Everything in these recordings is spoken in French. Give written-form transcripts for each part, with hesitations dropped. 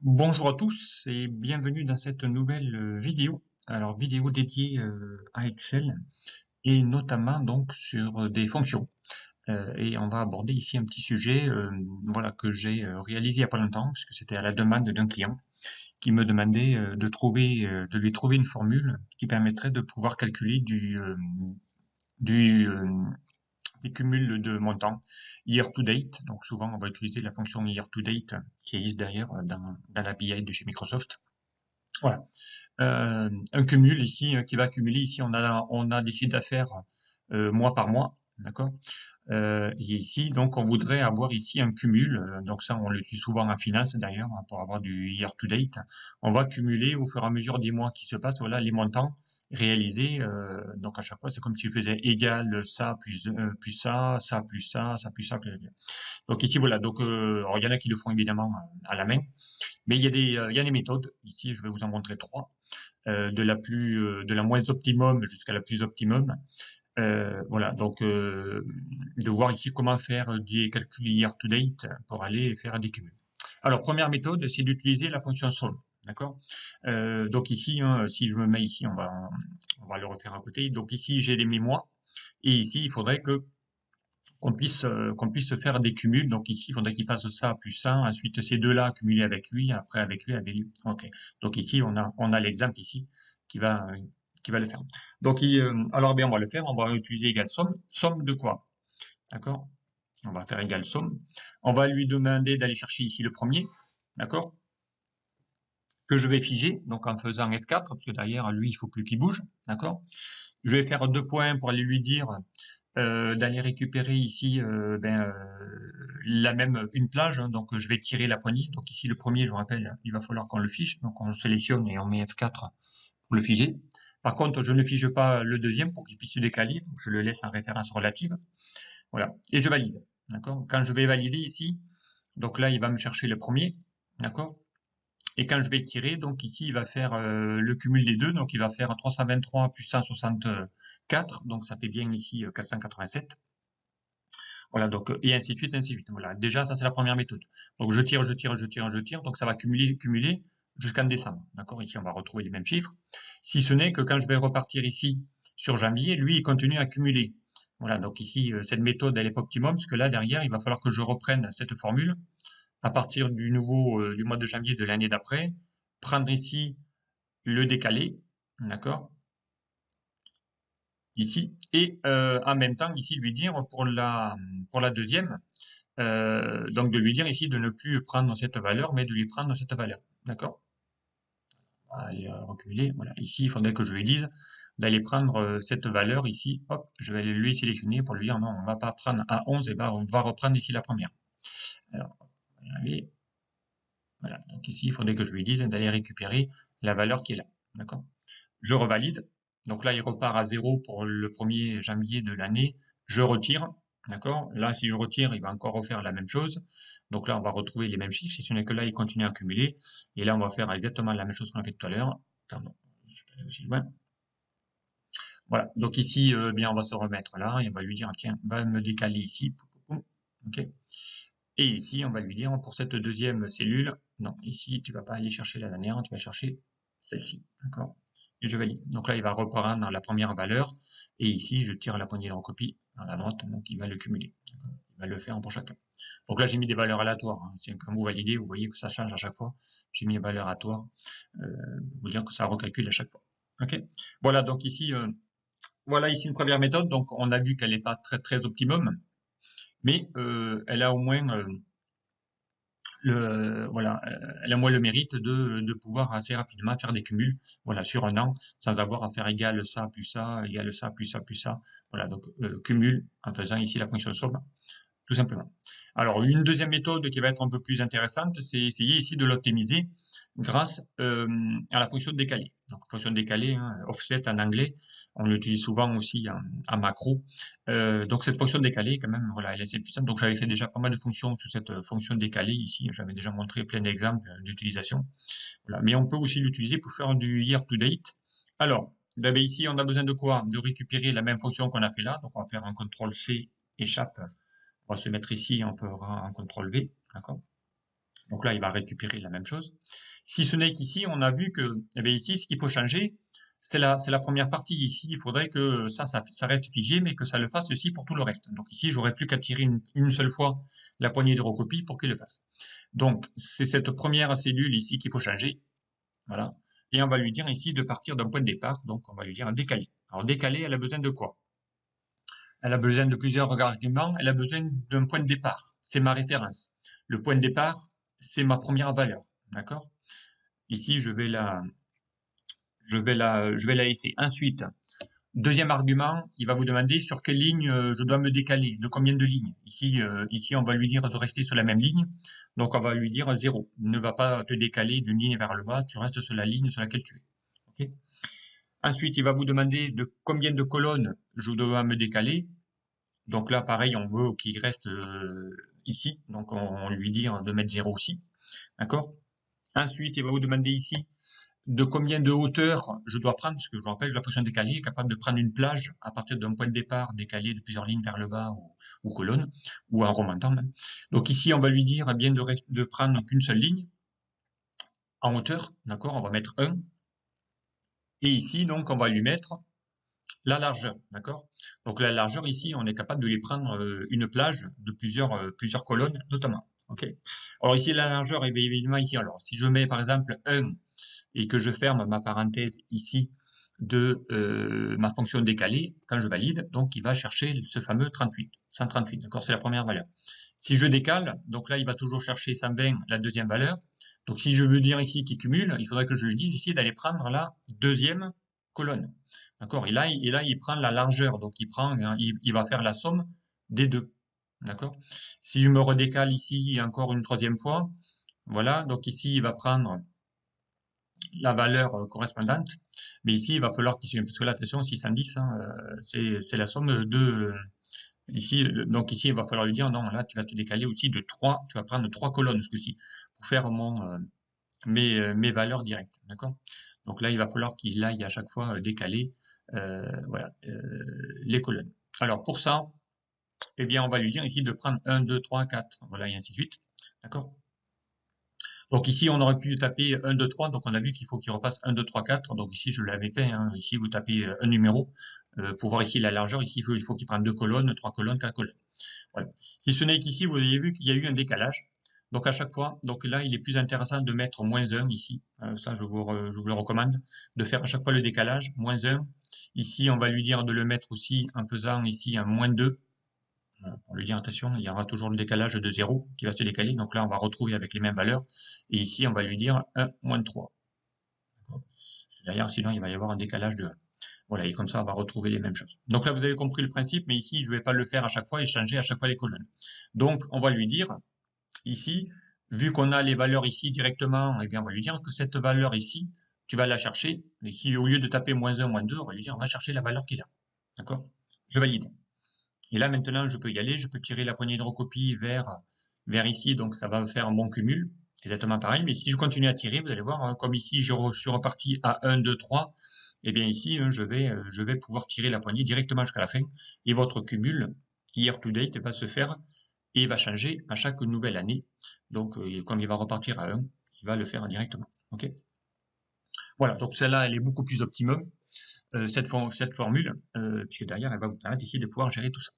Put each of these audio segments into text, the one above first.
Bonjour à tous et bienvenue dans cette nouvelle vidéo. Alors vidéo dédiée à Excel et notamment donc sur des fonctions. Et on va aborder ici un petit sujet voilà que j'ai réalisé il y a pas longtemps puisque c'était à la demande d'un client qui me demandait de lui trouver une formule qui permettrait de pouvoir calculer du des cumuls de montants year to date. Donc souvent on va utiliser la fonction year to date qui existe derrière dans l'API de chez Microsoft. Voilà. Un cumul ici qui va cumuler ici on a des chiffres d'affaires mois par mois, d'accord. Et ici donc on voudrait avoir ici un cumul. Donc ça on l'utilise souvent en finance d'ailleurs hein, pour avoir du year to date. On va cumuler au fur et à mesure des mois qui se passent voilà les montants réalisés. Donc à chaque fois c'est comme si je faisais égal ça plus ça, ça plus ça, ça plus ça plus ça. Donc ici voilà donc alors, il y en a qui le font évidemment à la main, mais il y a des méthodes. Ici je vais vous en montrer trois de la moins optimum jusqu'à la plus optimum. Voilà, donc de voir ici comment faire des calculs year to date pour aller faire des cumuls. Alors première méthode, c'est d'utiliser la fonction somme. D'accord. Donc ici, hein, si je me mets ici, on va le refaire à côté. Donc ici, j'ai les mémoires et ici, il faudrait que qu'on puisse faire des cumuls. Donc ici, il faudrait qu'il fasse ça plus ça, ensuite ces deux-là cumulés avec lui, après avec lui, avec lui. Ok. Donc ici, on a l'exemple ici qui va qui va le faire. Donc alors bien, on va le faire. On va utiliser égal somme. Somme de quoi? D'accord. On va faire égal somme. On va lui demander d'aller chercher ici le premier. D'accord. Que je vais figer, donc en faisant F4, parce que derrière, lui, il faut plus qu'il bouge. D'accord. Je vais faire deux points pour aller lui dire d'aller récupérer ici la même une plage. Hein, donc je vais tirer la poignée. Donc ici le premier, je vous rappelle, il va falloir qu'on le fiche. Donc on le sélectionne et on met F4 pour le figer. Par contre, je ne fige pas le deuxième pour qu'il puisse se décaler. Donc je le laisse en référence relative. Voilà. Et je valide. D'accord. Quand je vais valider ici, donc là il va me chercher le premier. D'accord. Et quand je vais tirer, donc ici, il va faire le cumul des deux. Donc, il va faire 323 plus 164. Donc, ça fait bien ici 487. Voilà, donc, et ainsi de suite, ainsi de suite. Voilà. Déjà, ça, c'est la première méthode. Donc, je tire, je tire, je tire, je tire. Donc, ça va cumuler, cumuler jusqu'en décembre. D'accord? Ici, on va retrouver les mêmes chiffres. Si ce n'est que quand je vais repartir ici sur janvier, lui, il continue à cumuler. Voilà. Donc, ici, cette méthode, elle est pas optimum parce que là, derrière, il va falloir que je reprenne cette formule à partir du mois de janvier de l'année d'après, prendre ici le décalé, d'accord, ici, et en même temps ici lui dire pour la deuxième, donc de lui dire ici de ne plus prendre cette valeur, mais de lui prendre cette valeur, d'accord. Allez reculer, voilà. Ici, il faudrait que je lui dise d'aller prendre cette valeur ici, hop, je vais lui sélectionner pour lui dire non, on va pas prendre à 11, et ben on va reprendre ici la première. Alors, allez, voilà. Donc ici, il faudrait que je lui dise d'aller récupérer la valeur qui est là. D'accord. Je revalide. Donc là, il repart à 0 pour le 1er janvier de l'année. Je retire. D'accord. Là, si je retire, il va encore refaire la même chose. Donc là, on va retrouver les mêmes chiffres, si ce n'est que là, il continue à cumuler. Et là, on va faire exactement la même chose qu'on a fait tout à l'heure. Pardon, je suis allé aussi loin. Voilà. Donc ici, bien, on va se remettre là et on va lui dire, tiens, va me décaler ici. OK. Et ici, on va lui dire pour cette deuxième cellule, non, ici, tu vas pas aller chercher la dernière, tu vas chercher celle-ci. D'accord. Et je valide. Donc là, il va reprendre dans la première valeur. Et ici, je tire la poignée de recopie à la droite, donc il va le cumuler. Il va le faire pour chacun. Donc là, j'ai mis des valeurs aléatoires. Hein. C'est quand vous validez, vous voyez que ça change à chaque fois. J'ai mis des valeurs aléatoires pour vous dire que ça recalcule à chaque fois. Ok. Voilà. Donc ici, voilà ici une première méthode. Donc on a vu qu'elle n'est pas très très optimum, mais elle a au moins voilà, elle a moins le mérite de pouvoir assez rapidement faire des cumuls, voilà, sur un an, sans avoir à faire égal ça plus ça, égal ça plus ça plus ça. Voilà, donc cumul en faisant ici la fonction somme, tout simplement. Alors, une deuxième méthode qui va être un peu plus intéressante, c'est essayer ici de l'optimiser grâce à la fonction décalée. Donc, fonction décalée, hein, offset en anglais, on l'utilise souvent aussi en macro. Donc, cette fonction décalée, quand même, voilà, elle est assez puissante. Donc, j'avais fait déjà pas mal de fonctions sur cette fonction décalée ici. J'avais déjà montré plein d'exemples d'utilisation. Voilà. Mais on peut aussi l'utiliser pour faire du year to date. Alors, ben ici, on a besoin de quoi? De récupérer la même fonction qu'on a fait là. Donc, on va faire un CTRL C échappe. On va se mettre ici, on fera un CTRL V, d'accord. Donc là, il va récupérer la même chose. Si ce n'est qu'ici, on a vu que, eh bien ici, ce qu'il faut changer, c'est la première partie. Ici, il faudrait que ça reste figé, mais que ça le fasse aussi pour tout le reste. Donc ici, j'aurais plus qu'à tirer une seule fois la poignée de recopie pour qu'il le fasse. Donc, c'est cette première cellule ici qu'il faut changer. Voilà. Et on va lui dire ici de partir d'un point de départ. Donc, on va lui dire décaler. Alors, décaler, elle a besoin de quoi? Elle a besoin de plusieurs arguments. Elle a besoin d'un point de départ. C'est ma référence. Le point de départ, c'est ma première valeur. D'accord? Ici, je vais la laisser. Ensuite, deuxième argument, il va vous demander sur quelle ligne je dois me décaler, de combien de lignes. Ici, on va lui dire de rester sur la même ligne. Donc, on va lui dire 0. Ne va pas te décaler d'une ligne vers le bas, tu restes sur la ligne sur laquelle tu es. Okay. Ensuite, il va vous demander de combien de colonnes je dois me décaler. Donc là, pareil, on veut qu'il reste ici. Donc, on lui dit de mettre 0 aussi. D'accord. Ensuite, il va vous demander ici de combien de hauteur je dois prendre, parce que je vous rappelle que la fonction décalée est capable de prendre une plage à partir d'un point de départ décalé de plusieurs lignes vers le bas ou colonne, ou en remontant même. Donc ici, on va lui dire bien de prendre qu'une seule ligne en hauteur, d'accord, on va mettre 1. Et ici, donc, on va lui mettre la largeur, d'accord. Donc la largeur, ici, on est capable de lui prendre une plage de plusieurs colonnes, notamment. Ok. Alors ici, la largeur, évidemment, ici, alors, si je mets, par exemple, 1 et que je ferme ma parenthèse ici de ma fonction décalée, quand je valide, donc il va chercher ce fameux 38, 138, d'accord, c'est la première valeur. Si je décale, donc là il va toujours chercher 120, la deuxième valeur. Donc si je veux dire ici qu'il cumule, il faudrait que je lui dise ici d'aller prendre la deuxième colonne. D'accord, et là il prend la largeur, donc il va faire la somme des deux. D'accord. Si je me redécale ici encore une troisième fois, voilà, donc ici il va prendre la valeur correspondante, mais ici il va falloir qu'il suive, parce que là attention 610 hein, c'est la somme de ici, donc ici il va falloir lui dire non, là tu vas te décaler aussi de 3, tu vas prendre 3 colonnes ce coup-ci pour faire mes valeurs directes, d'accord. Donc là il va falloir qu'il aille à chaque fois décaler voilà, les colonnes. Alors pour ça, eh bien on va lui dire ici de prendre 1, 2, 3, 4, voilà, et ainsi de suite, d'accord. Donc ici, on aurait pu taper 1, 2, 3, donc on a vu qu'il faut qu'il refasse 1, 2, 3, 4, donc ici je l'avais fait, hein. Ici vous tapez un numéro, pour voir ici la largeur, ici il faut qu'il prenne 2 colonnes, 3 colonnes, 4 colonnes. Voilà. Si ce n'est qu'ici, vous avez vu qu'il y a eu un décalage, donc à chaque fois, donc là il est plus intéressant de mettre moins 1 ici, ça je vous le recommande, de faire à chaque fois le décalage, moins 1, ici on va lui dire de le mettre aussi en faisant ici un moins 2, pour lui dire attention, il y aura toujours le décalage de 0 qui va se décaler. Donc là, on va retrouver avec les mêmes valeurs. Et ici, on va lui dire 1 moins 3. D'ailleurs, sinon, il va y avoir un décalage de 1. Voilà, et comme ça, on va retrouver les mêmes choses. Donc là, vous avez compris le principe, mais ici, je ne vais pas le faire à chaque fois et changer à chaque fois les colonnes. Donc, on va lui dire, ici, vu qu'on a les valeurs ici directement, eh bien, on va lui dire que cette valeur ici, tu vas la chercher. Ici, au lieu de taper moins 1, moins 2, on va lui dire, on va chercher la valeur qu'il a. D'accord? Je valide. Et là, maintenant, je peux y aller, je peux tirer la poignée de recopie vers ici, donc ça va me faire un bon cumul, exactement pareil. Mais si je continue à tirer, vous allez voir, hein, comme ici, je suis reparti à 1, 2, 3, et bien ici, je vais pouvoir tirer la poignée directement jusqu'à la fin, et votre cumul year to date va se faire, et va changer à chaque nouvelle année. Donc, comme il va repartir à 1, il va le faire directement. Ok. Voilà, donc celle-là, elle est beaucoup plus optimum. Cette formule, puisque derrière, elle va vous permettre ici de pouvoir gérer tout ça.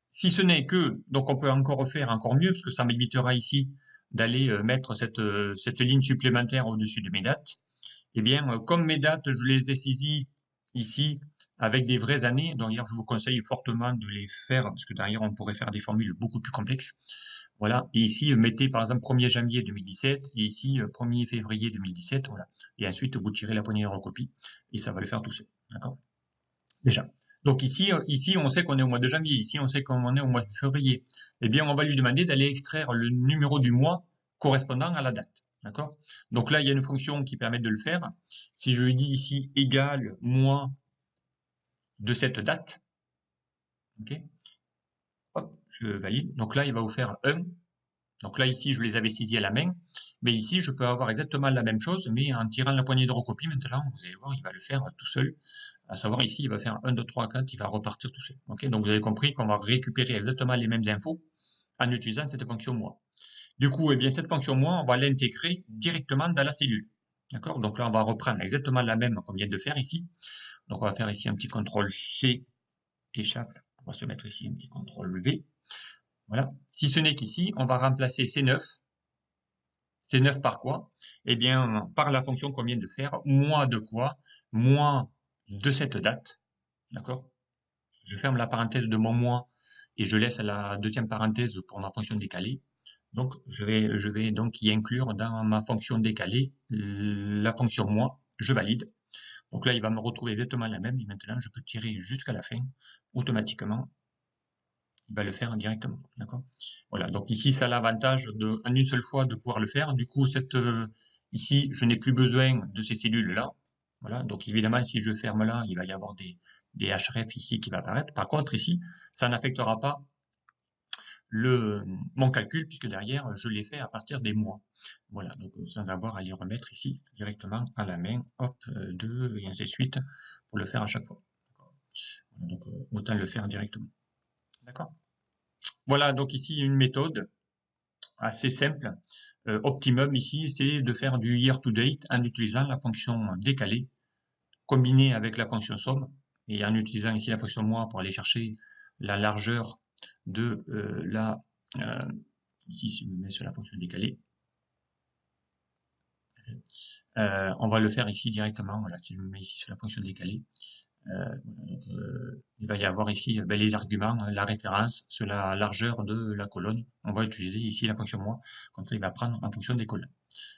Si ce n'est que, donc on peut encore faire encore mieux, parce que ça m'évitera ici d'aller mettre cette ligne supplémentaire au-dessus de mes dates. Eh bien, comme mes dates, je les ai saisies ici avec des vraies années, donc d'ailleurs je vous conseille fortement de les faire, parce que derrière on pourrait faire des formules beaucoup plus complexes. Voilà, et ici, mettez par exemple 1er janvier 2017, et ici 1er février 2017, voilà. Et ensuite, vous tirez la poignée de recopie, et ça va le faire tout seul, d'accord? Déjà. Donc ici, on sait qu'on est au mois de janvier, ici on sait qu'on est au mois de février. Eh bien, on va lui demander d'aller extraire le numéro du mois correspondant à la date, d'accord? Donc là, il y a une fonction qui permet de le faire. Si je lui dis ici égal mois de cette date, ok? Hop, je valide. Donc là, il va vous faire 1. Donc là, ici, je les avais saisis à la main. Mais ici, je peux avoir exactement la même chose, mais en tirant la poignée de recopie, maintenant, vous allez voir, il va le faire tout seul. À savoir, ici, il va faire 1, 2, 3, 4, il va repartir tout seul. Okay, donc, vous avez compris qu'on va récupérer exactement les mêmes infos en utilisant cette fonction moi. Du coup, eh bien, cette fonction moi, on va l'intégrer directement dans la cellule. D'accord? Donc là, on va reprendre exactement la même qu'on vient de faire ici. Donc, on va faire ici un petit CTRL C, échappe. On va se mettre ici un petit CTRL V. Voilà. Si ce n'est qu'ici, on va remplacer C9. C9 par quoi? Eh bien, par la fonction qu'on vient de faire. Moins de quoi? Moins de cette date. D'accord? Je ferme la parenthèse de mon moins et je laisse la deuxième parenthèse pour ma fonction décalée. Donc, je vais donc y inclure dans ma fonction décalée la fonction moins. Je valide. Donc là, il va me retrouver exactement la même. Et maintenant, je peux tirer jusqu'à la fin. Automatiquement, il va le faire directement. D'accord? Voilà. Donc ici, ça a l'avantage de, en une seule fois, de pouvoir le faire. Du coup, ici, je n'ai plus besoin de ces cellules-là. Voilà. Donc évidemment, si je ferme là, il va y avoir des href ici qui va apparaître. Par contre, ici, ça n'affectera pas mon calcul, puisque derrière, je l'ai fait à partir des mois. Voilà, donc sans avoir à les remettre ici directement à la main, hop, 2, et ainsi de suite, pour le faire à chaque fois. Donc autant le faire directement. D'accord? Voilà, donc ici, une méthode assez simple. Optimum ici, c'est de faire du year to date en utilisant la fonction décalée, combinée avec la fonction somme, et en utilisant ici la fonction mois pour aller chercher la largeur de ici, si je me mets sur la fonction décalée, on va le faire ici directement. Voilà, si je me mets ici sur la fonction décalée, il va y avoir ici les arguments, la référence sur la largeur de la colonne. On va utiliser ici la fonction moins, comme ça il va prendre en fonction des colonnes.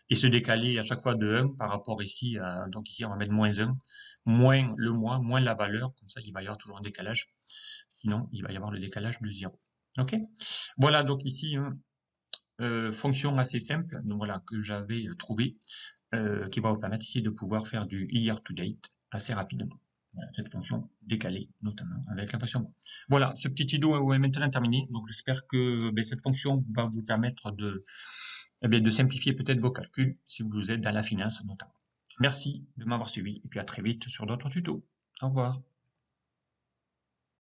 Et se décaler à chaque fois de 1 par rapport ici, donc ici on va mettre moins 1, moins le mois, moins la valeur, comme ça il va y avoir toujours un décalage. Sinon, il va y avoir le décalage de 0. Ok? Voilà, donc ici, fonction assez simple, donc voilà, que j'avais trouvé, qui va vous permettre ici de pouvoir faire du year to date assez rapidement. Voilà, cette fonction décalée, notamment avec la fonction. Voilà, ce petit vidéo est maintenant terminé. Donc j'espère que cette fonction va vous permettre de simplifier peut-être vos calculs si vous êtes dans la finance notamment. Merci de m'avoir suivi et puis à très vite sur d'autres tutos. Au revoir.